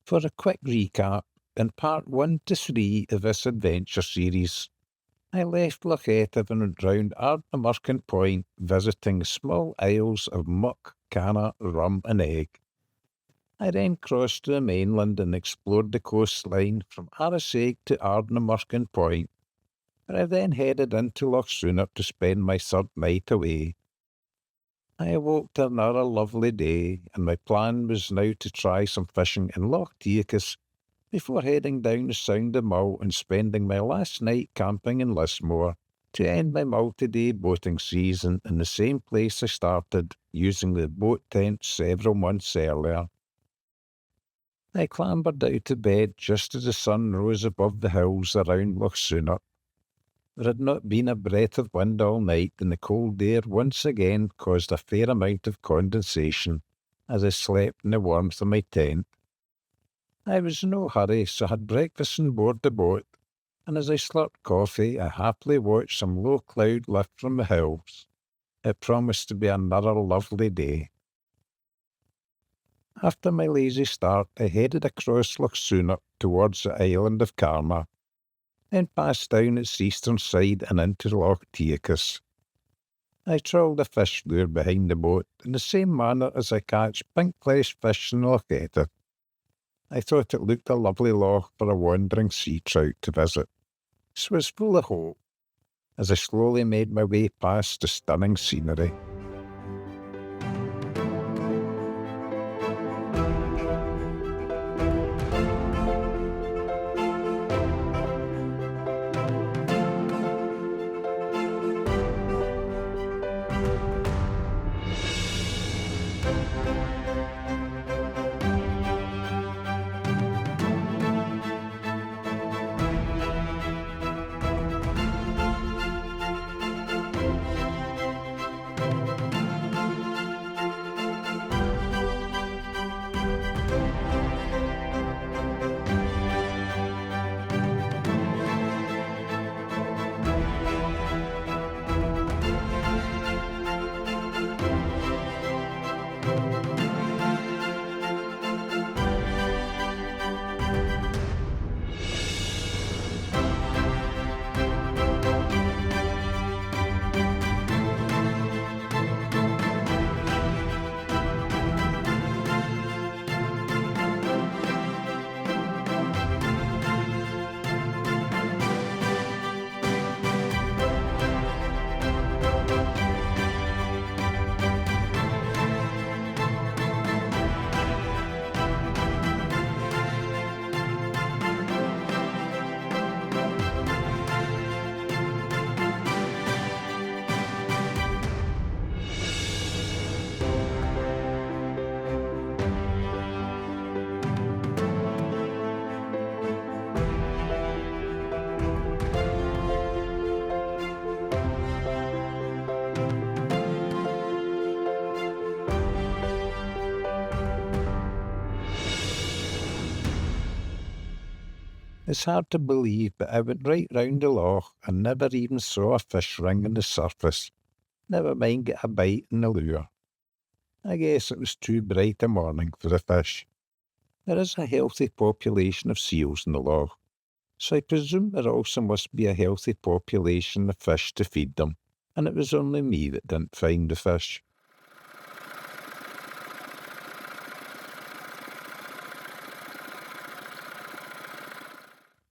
For a quick recap, in part 1 to 3 of this adventure series, I left Loch and went round Ardnamurchan Point, visiting small isles of muck, canna, rum and egg. I then crossed to the mainland and explored the coastline from Arraseg to Ardnamurchan Point, where I then headed into Loch Sunart to spend my third night away. I awoke to another lovely day, and my plan was now to try some fishing in Loch before heading down the Sound of Mull and spending my last night camping in Lismore to end my multi-day boating season in the same place I started, using the boat tent several months earlier. I clambered out of bed just as the sun rose above the hills around Loch Sunart. There had not been a breath of wind all night, and the cold air once again caused a fair amount of condensation as I slept in the warmth of my tent. I was in no hurry, so I had breakfast on board the boat, and as I slurped coffee, I happily watched some low cloud lift from the hills. It promised to be another lovely day. After my lazy start, I headed across Loch Sunart towards the island of Karma, then passed down its eastern side and into Loch Tychus. I trawled a fish lure behind the boat in the same manner as I catch pink-fleshed fish in Loch Etter. I thought it looked a lovely loch for a wandering sea trout to visit, so I was full of hope as I slowly made my way past the stunning scenery. It's hard to believe, but I went right round the loch and never even saw a fish ring on the surface, never mind get a bite in the lure. I guess it was too bright a morning for the fish. There is a healthy population of seals in the loch, so I presume there also must be a healthy population of fish to feed them, and it was only me that didn't find the fish.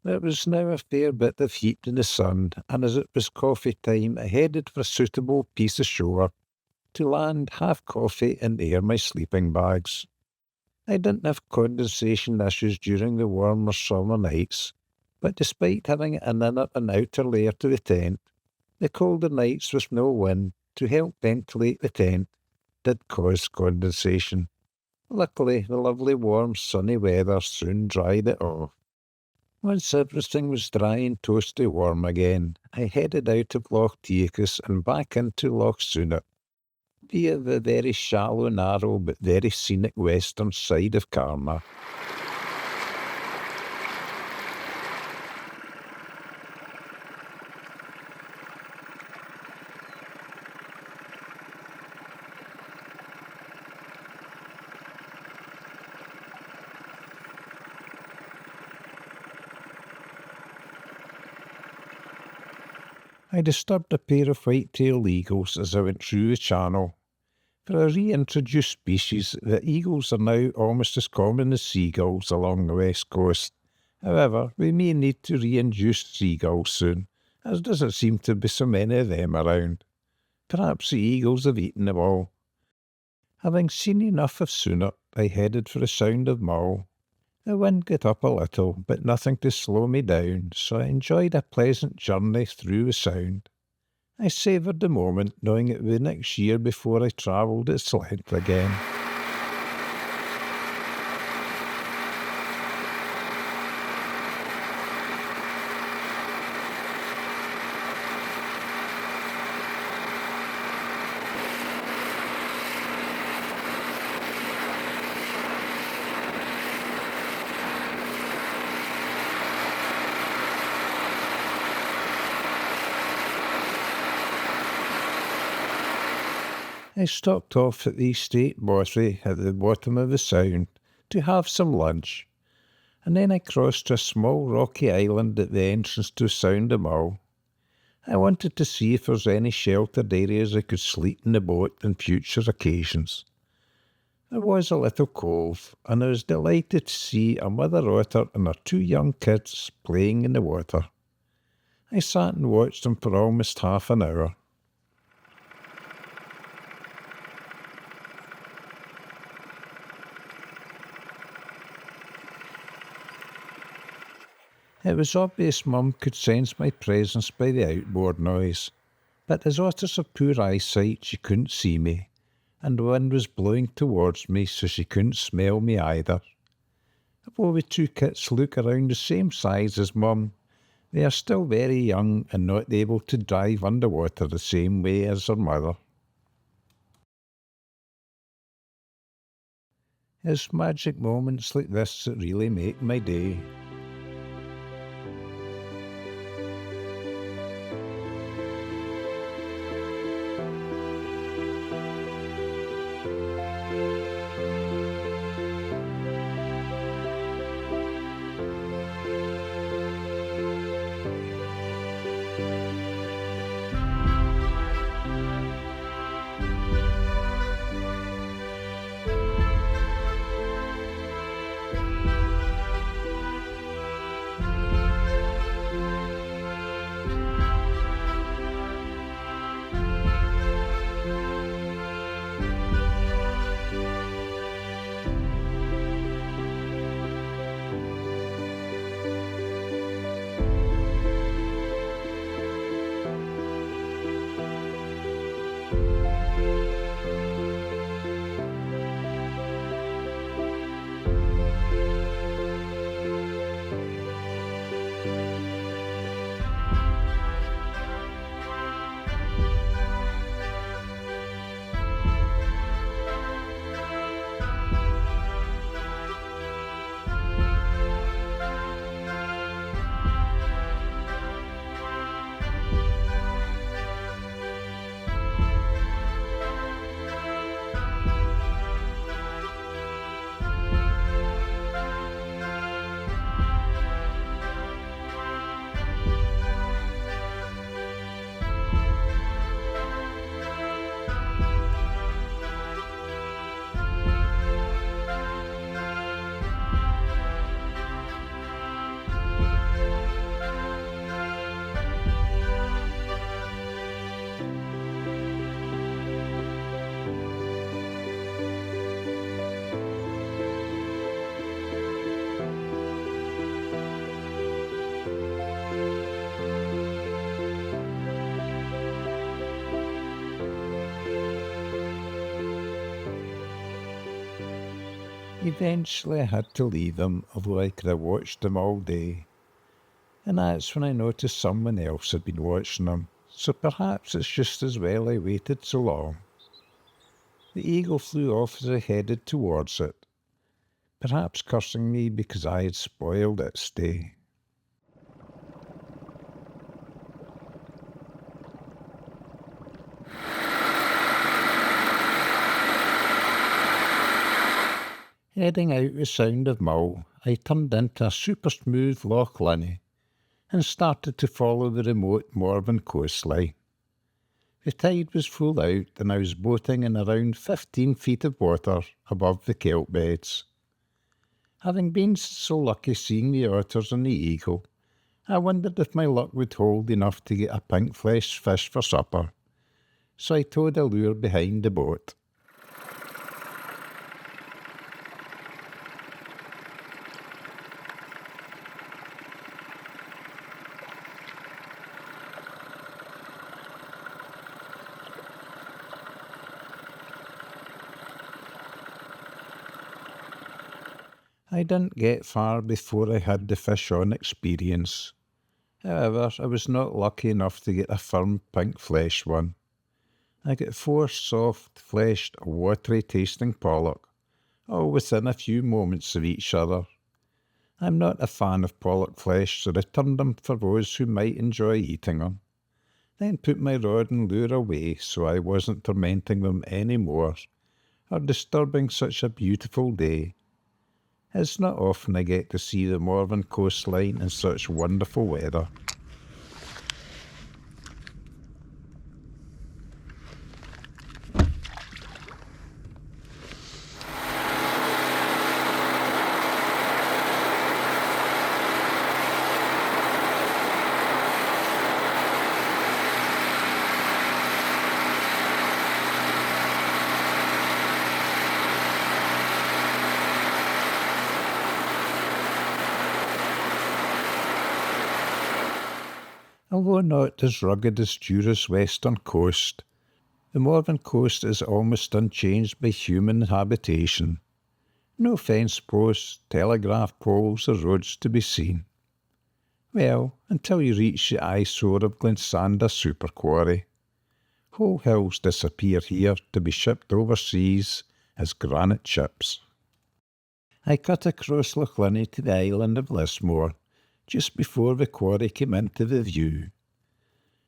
There was now a fair bit of heat in the sun, and as it was coffee time, I headed for a suitable piece of shore to land, have coffee, and air my sleeping bags. I didn't have condensation issues during the warmer summer nights, but despite having an inner and outer layer to the tent, the colder nights with no wind to help ventilate the tent did cause condensation. Luckily, the lovely warm sunny weather soon dried it off. Once everything was dry and toasty warm again, I headed out of Loch Tychus and back into Loch Sunart, via the very shallow, narrow, but very scenic western side of Karma. I disturbed a pair of white-tailed eagles as I went through the channel. For a reintroduced species, the eagles are now almost as common as seagulls along the west coast. However, we may need to reintroduce seagulls soon, as doesn't seem to be so many of them around. Perhaps the eagles have eaten them all. Having seen enough of Sunart, I headed for the Sound of Mull. The wind got up a little, but nothing to slow me down, so I enjoyed a pleasant journey through the Sound. I savoured the moment, knowing it would be next year before I travelled its length again. I stopped off at the estate bothy at the bottom of the Sound to have some lunch, and then I crossed to a small rocky island at the entrance to Sound of Mull. I wanted to see if there was any sheltered areas I could sleep in the boat on future occasions. There was a little cove, and I was delighted to see a mother otter and her 2 young kids playing in the water. I sat and watched them for almost half an hour. It was obvious Mum could sense my presence by the outboard noise, but as otters have poor eyesight, she couldn't see me, and the wind was blowing towards me, so she couldn't smell me either. Although the 2 kits look around the same size as Mum, they are still very young and not able to dive underwater the same way as their mother. It's magic moments like this that really make my day. Eventually I had to leave them, although I could have watched them all day. And that's when I noticed someone else had been watching them, so perhaps it's just as well I waited so long. The eagle flew off as I headed towards it, perhaps cursing me because I had spoiled its day. Heading out the Sound of Mull, I turned into a super smooth Loch Lunny, and started to follow the remote Morven coastline. The tide was full out, and I was boating in around 15 feet of water above the kelp beds. Having been so lucky seeing the otters and the eagle, I wondered if my luck would hold enough to get a pink-fleshed fish for supper, so I towed a lure behind the boat. I didn't get far before I had the fish-on experience. However, I was not lucky enough to get a firm pink flesh one. I got 4 soft-fleshed, watery-tasting pollock, all within a few moments of each other. I'm not a fan of pollock flesh, so returned them for those who might enjoy eating them. Then put my rod and lure away so I wasn't tormenting them any more, or disturbing such a beautiful day. It's not often I get to see the Morven coastline in such wonderful weather. Although not as rugged as Jura's western coast, the Morven coast is almost unchanged by human habitation. No fence posts, telegraph poles or roads to be seen. Well, until you reach the eyesore of Glensanda Super Quarry. Whole hills disappear here to be shipped overseas as granite chips. I cut across Loch Sunart to the island of Lismore, just before the quarry came into the view.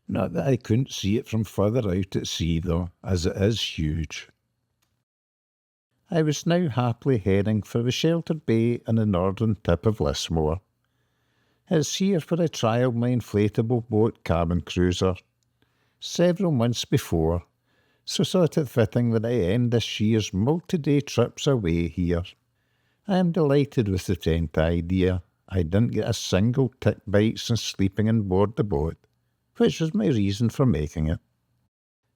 Not that I couldn't see it from further out at sea, though, as it is huge. I was now happily heading for the sheltered bay in the northern tip of Lismore. It's here where I trialled my inflatable boat cabin cruiser several months before, so thought it fitting that I end this year's multi-day trips away here. I am delighted with the tent idea. I didn't get a single tick bite since sleeping on board the boat, which was my reason for making it.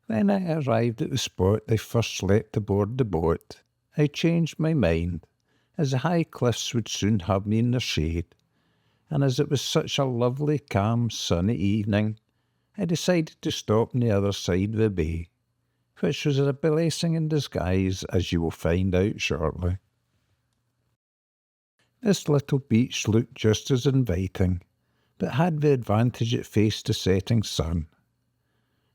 When I arrived at the spot I first slept aboard the boat, I changed my mind, as the high cliffs would soon have me in their shade, and as it was such a lovely, calm, sunny evening, I decided to stop on the other side of the bay, which was a blessing in disguise, as you will find out shortly. This little beach looked just as inviting, but had the advantage it faced the setting sun.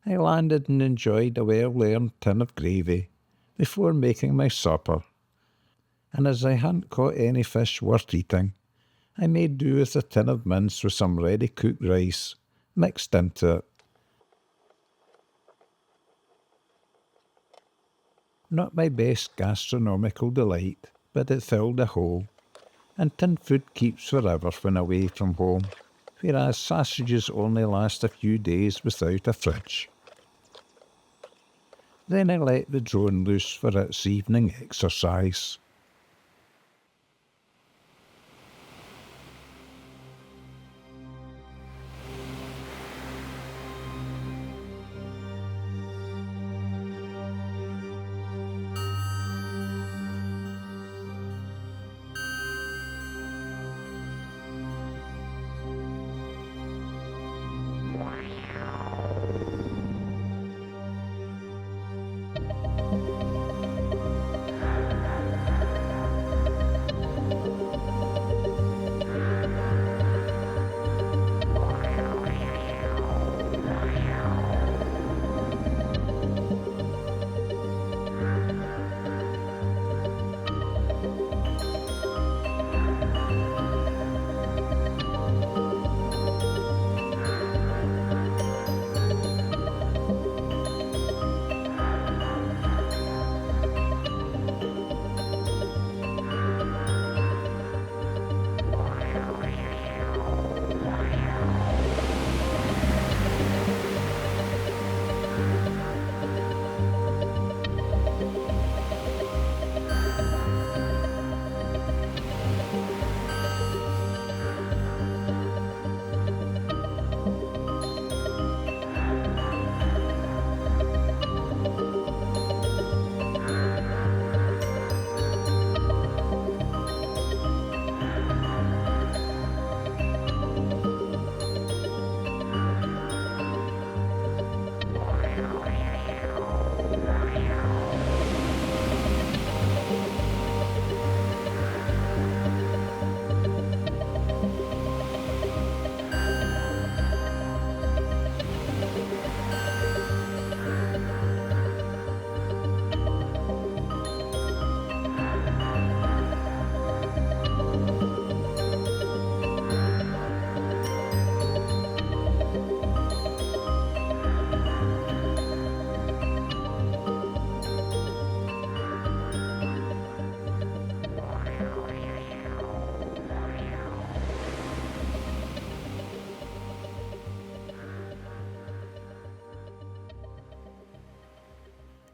I landed and enjoyed a well-earned tin of gravy before making my supper, and as I hadn't caught any fish worth eating, I made do with a tin of mince with some ready-cooked rice mixed into it. Not my best gastronomical delight, but it filled a hole, and tin food keeps forever when away from home, whereas sausages only last a few days without a fridge. Then I let the drone loose for its evening exercise.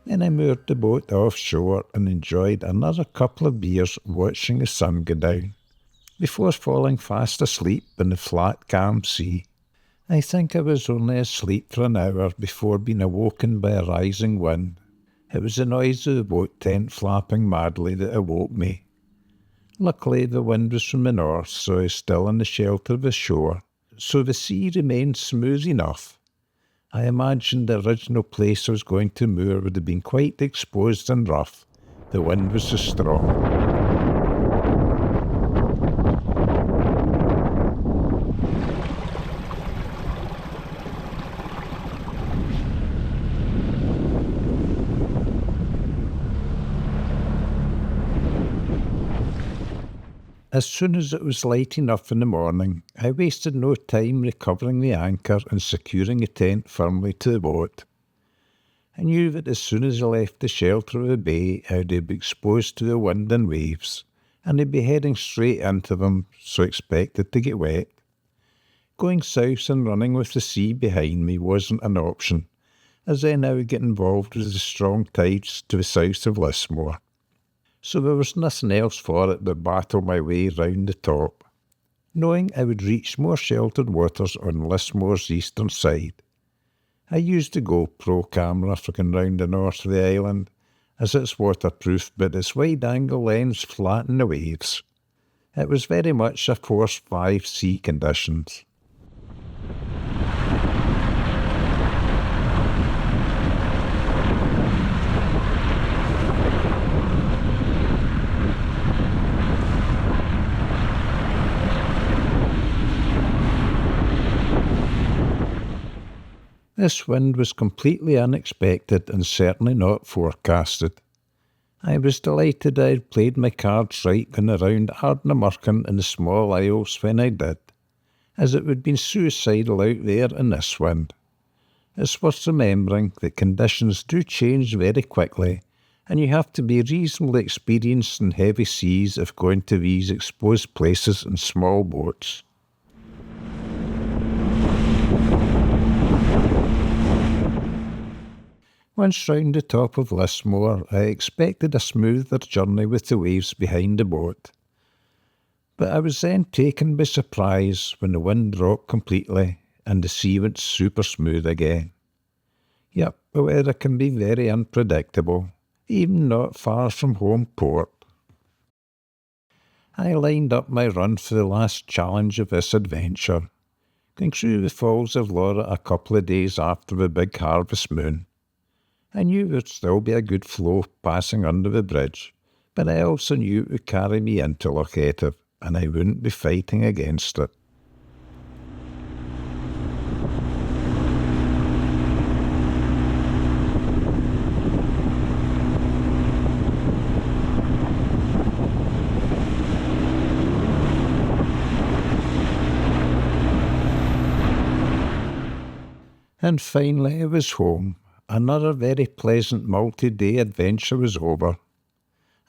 Then I moored the boat offshore and enjoyed another couple of beers watching the sun go down, before falling fast asleep in the flat, calm sea. I think I was only asleep for an hour before being awoken by a rising wind. It was the noise of the boat tent flapping madly that awoke me. Luckily, the wind was from the north, so I was still in the shelter of the shore, so the sea remained smooth enough. I imagined the original place I was going to moor would have been quite exposed and rough. The wind was so strong. As soon as it was light enough in the morning, I wasted no time recovering the anchor and securing the tent firmly to the boat. I knew that as soon as I left the shelter of the bay, I would be exposed to the wind and waves, and I'd be heading straight into them, so expected to get wet. Going south and running with the sea behind me wasn't an option, as I now get involved with the strong tides to the south of Lismore. So there was nothing else for it but battle my way round the top, knowing I would reach more sheltered waters on Lismore's eastern side. I used the GoPro camera for going round the north of the island, as it's waterproof but its wide-angle lens flattened the waves. It was very much a Force 5 sea conditions. This wind was completely unexpected and certainly not forecasted. I was delighted I had played my cards right when around Ardnamurchan and the small isles when I did, as it would have been suicidal out there in this wind. It's worth remembering that conditions do change very quickly, and you have to be reasonably experienced in heavy seas if going to these exposed places in small boats. Once round the top of Lismore, I expected a smoother journey with the waves behind the boat. But I was then taken by surprise when the wind dropped completely and the sea went super smooth again. Yep, the weather can be very unpredictable, even not far from home port. I lined up my run for the last challenge of this adventure, going through the Falls of Laura a couple of days after the big harvest moon. I knew there would still be a good flow passing under the bridge, but I also knew it would carry me into Loch Sunart, and I wouldn't be fighting against it. And finally I was home. Another very pleasant multi-day adventure was over.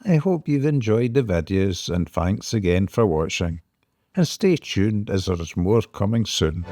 I hope you've enjoyed the videos and thanks again for watching. And stay tuned as there is more coming soon.